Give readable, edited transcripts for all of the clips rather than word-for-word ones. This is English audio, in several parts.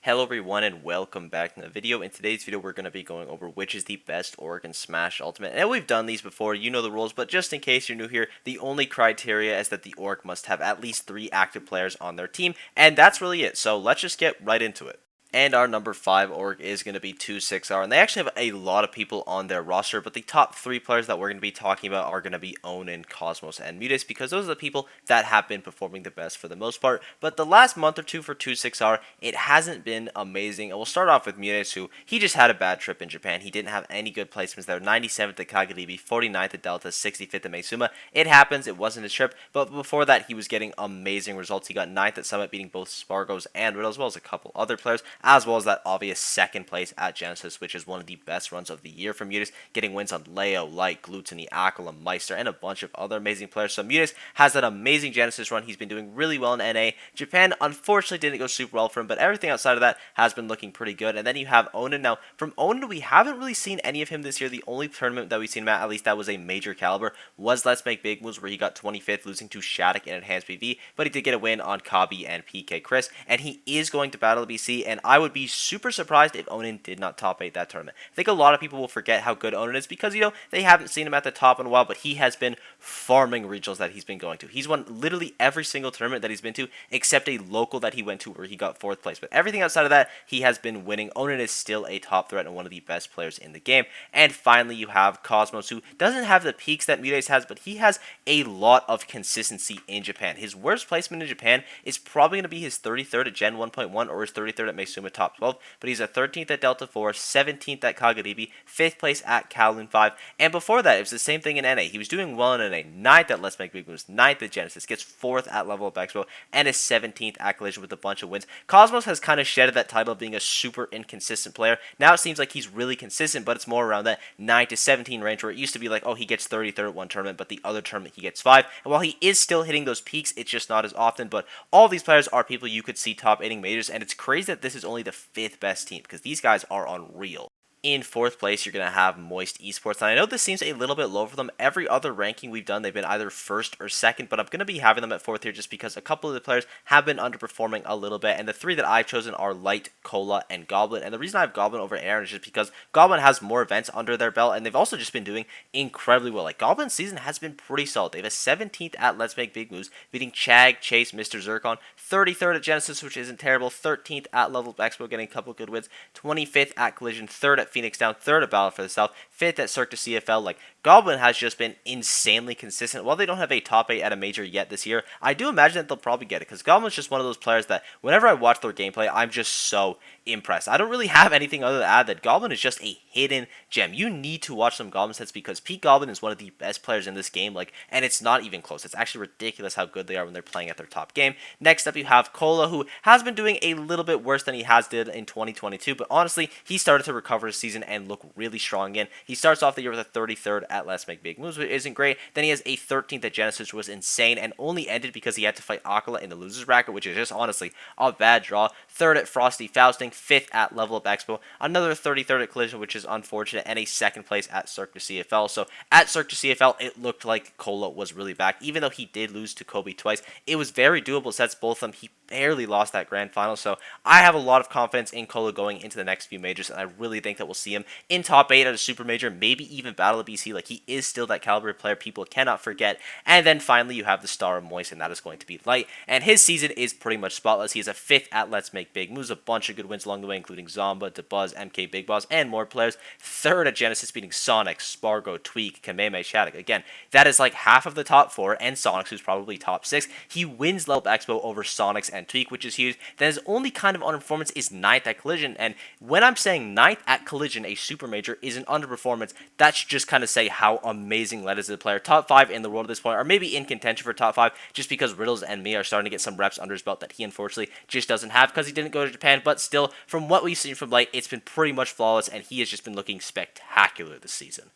Hello everyone and welcome back to the video. In today's video we're going to be going over which is the best org in Smash Ultimate. And we've done these before, you know the rules, but just in case you're new here, the only criteria is that the org must have at least 3 active players on their team, and that's really it. So let's just get right into it. And our number 5 org is going to be 2-6R, and they actually have a lot of people on their roster, but the top 3 players that we're going to be talking about are going to be Onin, Cosmos, and Mutis, because those are the people that have been performing the best for the most part. But the last month or two for 2-6R, it hasn't been amazing. And we'll start off with Mutis, who he just had a bad trip in Japan. He didn't have any good placements there. 97th at Kagaribi, 49th at Delta, 65th at Meisuma. It happens, it wasn't his trip, but before that he was getting amazing results. He got 9th at Summit, beating both Spargos and Riddle, as well as a couple other players, as well as that obvious second place at Genesis, which is one of the best runs of the year from Mutis, getting wins on Leo, Light, Glutony, Aquila, Meister, and a bunch of other amazing players. So Mutis has that amazing Genesis run. He's been doing really well in NA. Japan, unfortunately, didn't go super well for him, but everything outside of that has been looking pretty good. And then you have Onin. Now, from Onin, we haven't really seen any of him this year. The only tournament that we've seen him at least that was a major caliber, was Let's Make Big Moves, where he got 25th, losing to Shattuck in Enhanced PV, but he did get a win on Kabi and PK Chris, and he is going to Battle BC, and I would be super surprised if Onin did not top 8 that tournament. I think a lot of people will forget how good Onin is because, they haven't seen him at the top in a while, but he has been farming regionals that he's been going to. He's won literally every single tournament that he's been to, except a local that he went to where he got 4th place. But everything outside of that, he has been winning. Onin is still a top threat and one of the best players in the game. And finally, you have Cosmos, who doesn't have the peaks that Mutis has, but he has a lot of consistency in Japan. His worst placement in Japan is probably going to be his 33rd at Gen 1.1 or his 33rd at Meisuma top 12, but he's a 13th at Delta 4, 17th at Kagaribi, 5th place at Kowloon 5, and before that, it was the same thing in NA. He was doing well in NA, 9th at Let's Make Big Moves, 9th at Genesis, gets 4th at Level Up Expo, and is 17th at Collision with a bunch of wins. Cosmos has kind of shedded that title of being a super inconsistent player. Now it seems like he's really consistent, but it's more around that 9 to 17 range, where it used to be like, oh, he gets 33rd at one tournament, but the other tournament he gets 5, and while he is still hitting those peaks, it's just not as often. But all these players are people you could see top 8ing majors, and it's crazy that this is only the 5th best team, because these guys are unreal. In 4th place, you're going to have Moist Esports. And I know this seems a little bit low for them. Every other ranking we've done, they've been either 1st or 2nd, but I'm going to be having them at 4th here just because a couple of the players have been underperforming a little bit. And the 3 that I've chosen are Light, Cola, and Goblin. And the reason I have Goblin over Aaron is just because Goblin has more events under their belt, and they've also just been doing incredibly well. Like, Goblin's season has been pretty solid. They have a 17th at Let's Make Big Moves, beating Chag, Chase, Mr. Zircon, 33rd at Genesis, which isn't terrible, 13th at Level Up Expo, getting a couple good wins, 25th at Collision, 3rd at Phoenix Down, 3rd at Battle for the South, 5th at Cirque du CFL. Like, Goblin has just been insanely consistent. While they don't have a top 8 at a major yet this year, I do imagine that they'll probably get it, because Goblin's just one of those players that whenever I watch their gameplay, I'm just so impressed. I don't really have anything other to add that Goblin is just a hidden gem. You need to watch some Goblin sets because Pete Goblin is one of the best players in this game, and it's not even close. It's actually ridiculous how good they are when they're playing at their top game. Next up, you have Cola, who has been doing a little bit worse than he has did in 2022, but honestly, he started to recover his season and look really strong again. He starts off the year with a 33rd at Let's Make Big Moves, which isn't great. Then he has a 13th at Genesis, which was insane, and only ended because he had to fight Aquila in the losers bracket, which is just honestly a bad draw. 3rd at Frosty Fausting, 5th at Level Up Expo, another 33rd at Collision, which is unfortunate, and a 2nd place at Cirque du CFL. So at Cirque du CFL, it looked like Cola was really back. Even though he did lose to Kobe twice, it was very doable sets, both of them. He barely lost that grand final, so I have a lot of confidence in Cola going into the next few majors, and I really think that we'll see him in top 8 at a super major, maybe even Battle of BC. Like, he is still that caliber player people cannot forget. And then finally, you have the star of Moist, and that is going to be Light, and his season is pretty much spotless. He is a 5th at Let's Make Big Moves, a bunch of good wins along the way, including Zomba, DeBuzz, MK Big Boss, and more players. 3rd at Genesis, beating Sonic, Spargo, Tweak, Kameme, Shattuck. Again, that is like half of the top 4, and Sonic's, who's probably top 6. He wins Level Up Expo over Sonic's and Tweak, which is huge. Then his only kind of underperformance is 9th at Collision, and when I'm saying 9th at Collision, a super major, is an underperformance, that should just kind of say how amazing Led is as a player. Top 5 in the world at this point, or maybe in contention for top 5, just because Riddles and me are starting to get some reps under his belt that he unfortunately just doesn't have because he didn't go to Japan. But still, from what we've seen from Light, it's been pretty much flawless, and he has just been looking spectacular this season.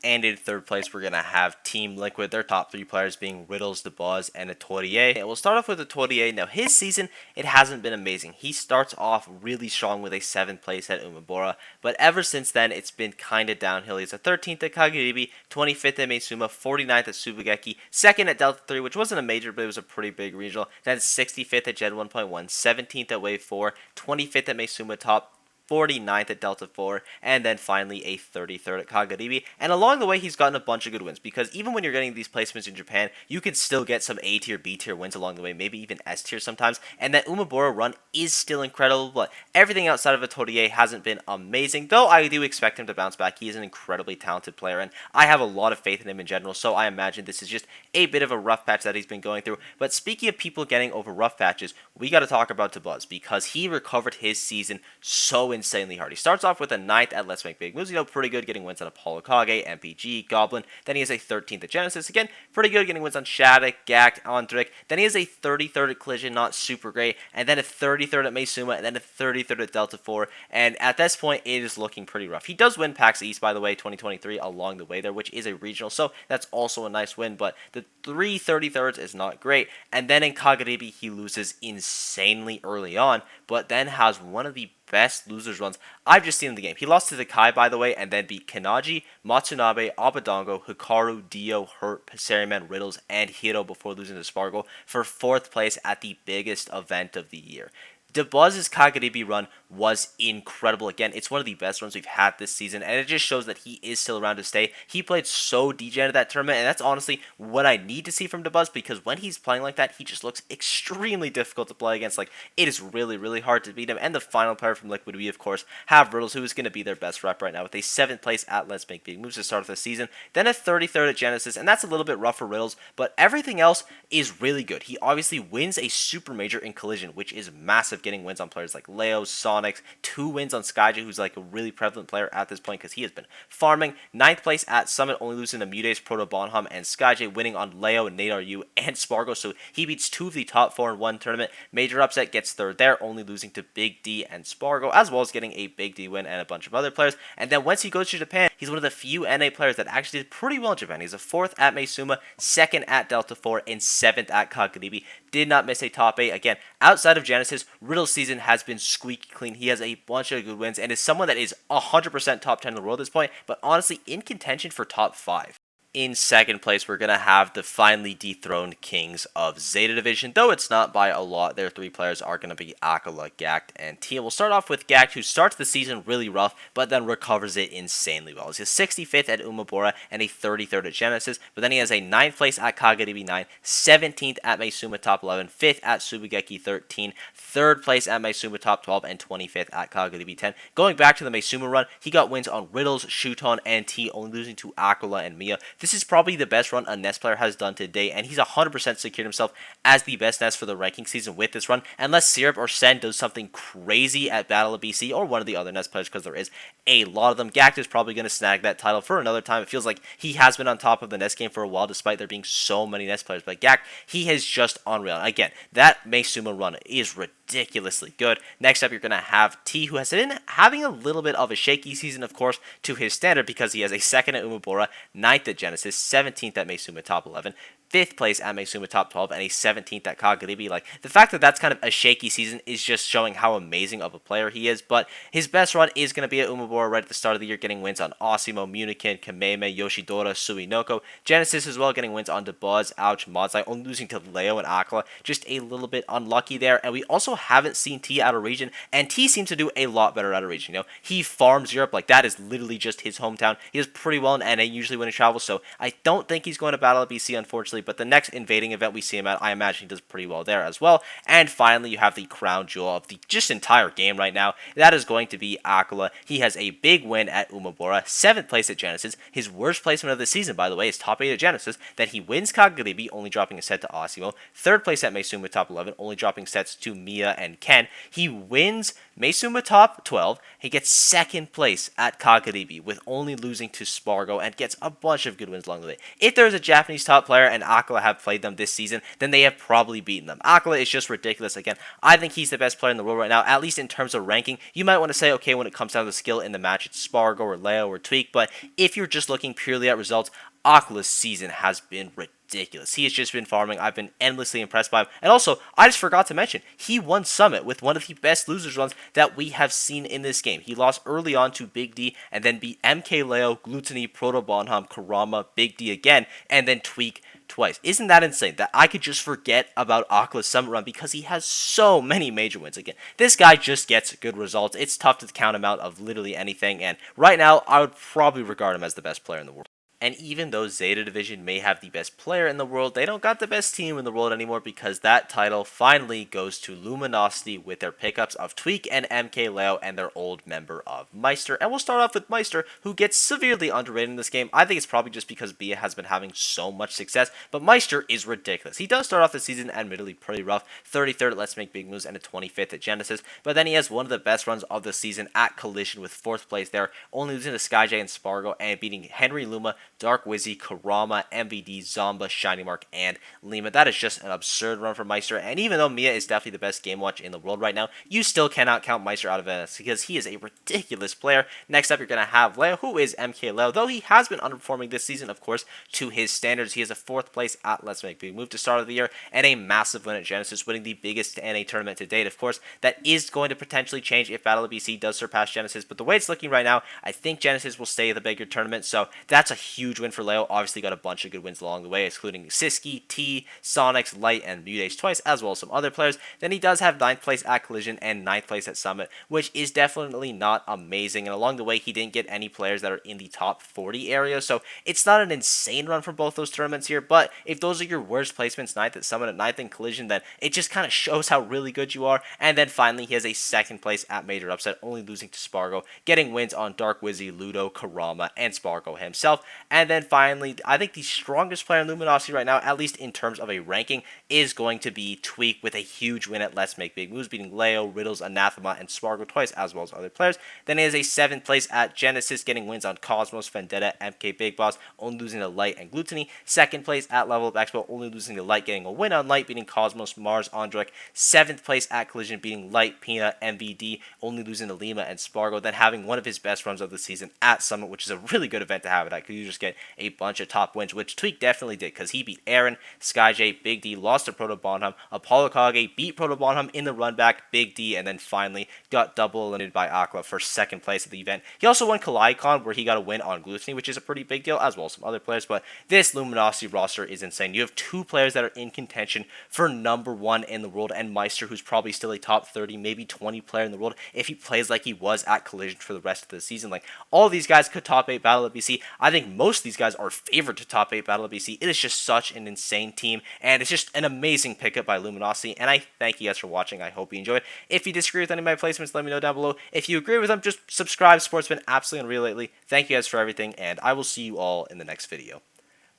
And in third place, we're going to have Team Liquid, their top 3 players being Riddles, DeBuzz, and Etourier. And we'll start off with Etourier. Now, his season, it hasn't been amazing. He starts off really strong with a 7th place at Umebura, but ever since then, it's been kind of downhill. He's a 13th at Kagaribi, 25th at Meisuma, 49th at Subugeki, 2nd at Delta 3, which wasn't a major, but it was a pretty big regional. Then 65th at Gen 1.1, 17th at Wave 4, 25th at Meisuma top, 49th at Delta 4, and then finally a 33rd at Kagaribi. And along the way, he's gotten a bunch of good wins, because even when you're getting these placements in Japan, you can still get some A tier, B tier wins along the way, maybe even S tier sometimes, and that Umebura run is still incredible, but everything outside of Etourier hasn't been amazing, though I do expect him to bounce back. He is an incredibly talented player, and I have a lot of faith in him in general, so I imagine this is just a bit of a rough patch that he's been going through. But speaking of people getting over rough patches, we got to talk about DeBuzz, because he recovered his season so insanely hard. He starts off with a 9th at Let's Make Big Moves, pretty good, getting wins on Apollo Kage, MPG, Goblin. Then he has a 13th at Genesis, again, pretty good, getting wins on Shattuck, Gact, Andric. Then he has a 33rd at Collision, not super great, and then a 33rd at Meisuma, and then a 33rd at Delta 4, and at this point, it is looking pretty rough. He does win PAX East, by the way, 2023, along the way there, which is a regional, so that's also a nice win, but the 33rds is not great. And then in Kagaribi, he loses insanely early on, but then has one of the best losers runs I've just seen in the game. He lost to the Kai, by the way, and then beat Kanaji, Matsunabe, Abadongo, Hikaru, Dio, Hurt, Passeriman, Riddles, and Hiro before losing to Sparkle for 4th place at the biggest event of the year. DeBuzz's Kagaribi run was incredible. Again, it's one of the best runs we've had this season, and it just shows that he is still around to stay. He played so degen at that tournament, and that's honestly what I need to see from DeBuzz, because when he's playing like that, he just looks extremely difficult to play against. Like, it is really, really hard to beat him. And the final player from Liquid, we, of course, have Riddles, who is going to be their best rep right now, with a 7th place at Let's Make Big Moves to start off the season, then a 33rd at Genesis, and that's a little bit rough for Riddles, but everything else is really good. He obviously wins a super major in Collision, which is massive, getting wins on players like Leo, Sonics, 2 wins on Skyja, who's like a really prevalent player at this point because he has been farming. 9th place at Summit, only losing to Mutes, Proto Bonham, and Skyja, winning on Leo, Nadaryu, and Spargo, so he beats 2 of the top 4 in one tournament. Major upset, gets 3rd there, only losing to Big D and Spargo, as well as getting a Big D win and a bunch of other players. And then once he goes to Japan, he's one of the few NA players that actually did pretty well in Japan. He's a 4th at Meisuma, 2nd at Delta 4, and 7th at Kagaribi. Did not miss a top 8. Again, outside of Genesis, Riddle's season has been squeaky clean. He has a bunch of good wins and is someone that is 100% top 10 in the world at this point, but honestly in contention for top 5. In 2nd place, we're going to have the finally dethroned kings of Zeta Division, though it's not by a lot. Their 3 players are going to be Akala, Gact, and Tia. We'll start off with Gact, who starts the season really rough, but then recovers it insanely well. He's a 65th at Umebura and a 33rd at Genesis, but then he has a 9th place at Kagaribi 9, 17th at Meisuma top 11, 5th at Subugeki 13, 3rd place at Meisuma top 12, and 25th at Kagaribi 10. Going back to the Meisuma run, he got wins on Riddles, Shuton, and T, only losing to Akala and Mia. This is probably the best run a Nest player has done today, and he's 100% secured himself as the best Nest for the ranking season with this run, unless Syrup or Sen does something crazy at Battle of BC or one of the other Nest players, because there is a lot of them. Gact is probably going to snag that title for another time. It feels like he has been on top of the Nest game for a while, despite there being so many Nest players, but Gact, he is just unreal. Again, that Meisuma run is ridiculously good. Next up, you're going to have T, who has been having a little bit of a shaky season, of course, to his standard, because he has a 2nd at Umebura, 9th at Genesis, 17th at Meisuma top 11, 5th place at Meisuma top 12, and a 17th at Kagaribi. Like, the fact that that's kind of a shaky season is just showing how amazing of a player he is, but his best run is going to be at Umebura right at the start of the year, getting wins on Osimo, Munikin, Kameme, Yoshidora, Suinoko. Genesis as well, getting wins on DeBuzz, Ouch, Modzai, only losing to Leo and Akala. Just a little bit unlucky there, and we also haven't seen T out of region, and T seems to do a lot better out of region. You know, he farms Europe, like that is literally just his hometown. He does pretty well in NA usually when he travels, so I don't think he's going to battle at BC, unfortunately, but the next invading event we see him at, I imagine he does pretty well there as well. And finally, you have the crown jewel of the just entire game right now. That is going to be Akala. He has a big win at Umebura, 7th place at Genesis. His worst placement of the season, by the way, is top 8 at Genesis. Then he wins Kagaribi, only dropping a set to Osimo. 3rd place at Meisuma top 11, only dropping sets to Mia and Ken. He wins Meisuma top 12. He gets 2nd place at Kagaribi with only losing to Spargo, and gets a bunch of good wins along the way. If there is a Japanese top player, and Aquila have played them this season, then they have probably beaten them. Aquila is just ridiculous. Again, I think he's the best player in the world right now, at least in terms of ranking. You might want to say, okay, when it comes down to skill in the match, it's Spargo or Leo or Tweak, but if you're just looking purely at results, Aquila's season has been ridiculous. He has just been farming. I've been endlessly impressed by him. And also, I just forgot to mention, he won Summit with one of the best losers runs that we have seen in this game. He lost early on to Big D and then beat MK Leo, Gluttony, Proto Bonham, Karama, Big D again, and then Tweak twice. Isn't that insane that I could just forget about Aquila's Summit run because he has so many major wins? Again, this guy just gets good results. It's tough to count him out of literally anything, and right now, I would probably regard him as the best player in the world. And even though Zeta Division may have the best player in the world, they don't got the best team in the world anymore because that title finally goes to Luminosity with their pickups of Tweak and MK Leo and their old member of Meister. And we'll start off with Meister, who gets severely underrated in this game. I think it's probably just because Bia has been having so much success, but Meister is ridiculous. He does start off the season admittedly pretty rough, 33rd at Let's Make Big Moves and a 25th at Genesis, but then he has one of the best runs of the season at Collision with 4th place there, only losing to SkyJ and Spargo and beating Henry Luma, Dark Wizzy, Karama, MVD, Zomba, Shiny Mark, and Lima. That is just an absurd run for Meister, and even though Mia is definitely the best game watch in the world right now, you still cannot count Meister out of it because he is a ridiculous player. Next up, you're going to have Leo, who is MK Leo, though he has been underperforming this season, of course, to his standards. He has a 4th place at Let's Make Big Move to start of the year, and a massive win at Genesis, winning the biggest NA tournament to date. Of course, that is going to potentially change if Battle of BC does surpass Genesis, but the way it's looking right now, I think Genesis will stay the bigger tournament, so that's a huge win for Leo. Obviously got a bunch of good wins along the way, including Siski, T, Sonics, Light, and Mutace twice, as well as some other players. Then he does have 9th place at Collision and 9th place at Summit, which is definitely not amazing. And along the way, he didn't get any players that are in the top 40 area, so it's not an insane run for both those tournaments here. But if those are your worst placements, 9th at Summit and 9th in Collision, then it just kind of shows how really good you are. And then finally, he has a 2nd place at Major Upset, only losing to Spargo, getting wins on Dark Wizzy, Ludo, Karama, and Spargo himself. And then finally, I think the strongest player in Luminosity right now, at least in terms of a ranking, is going to be Tweak with a huge win at Let's Make Big Moves, beating Leo, Riddles, Anathema, and Spargo twice, as well as other players. Then he has a 7th place at Genesis, getting wins on Cosmos, Vendetta, MK Big Boss, only losing to Light and Gluttony. 2nd place at Level Up Expo, only losing to Light, getting a win on Light, beating Cosmos, Mars, Andrek. 7th place at Collision, beating Light, Pina, MVD, only losing to Lima and Spargo. Then having one of his best runs of the season at Summit, which is a really good event to have it at, because you just get a bunch of top wins, which Tweak definitely did, because he beat Aaron, SkyJ, Big D, lost to Proto Bonham, Apollo Kage, beat Proto Bonham in the run back, Big D, and then finally got double eliminated by Aqua for 2nd place at the event. He also won KalaiCon, where he got a win on Gluttony, which is a pretty big deal, as well as some other players, but this Luminosity roster is insane. You have 2 players that are in contention for #1 in the world, and Meister, who's probably still a top 30, maybe 20 player in the world, if he plays like he was at Collision for the rest of the season. Like, all these guys could top 8 Battle of BC. I think most of these guys are favored to top 8 Battle of BC. It is just such an insane team, and it's just an amazing pickup by Luminosity, and I thank you guys for watching. I hope you enjoyed. If you disagree with any of my placements, let me know down below. If you agree with them, just subscribe. Sport's been absolutely unreal lately. Thank you guys for everything, and I will see you all in the next video.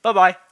Bye-bye.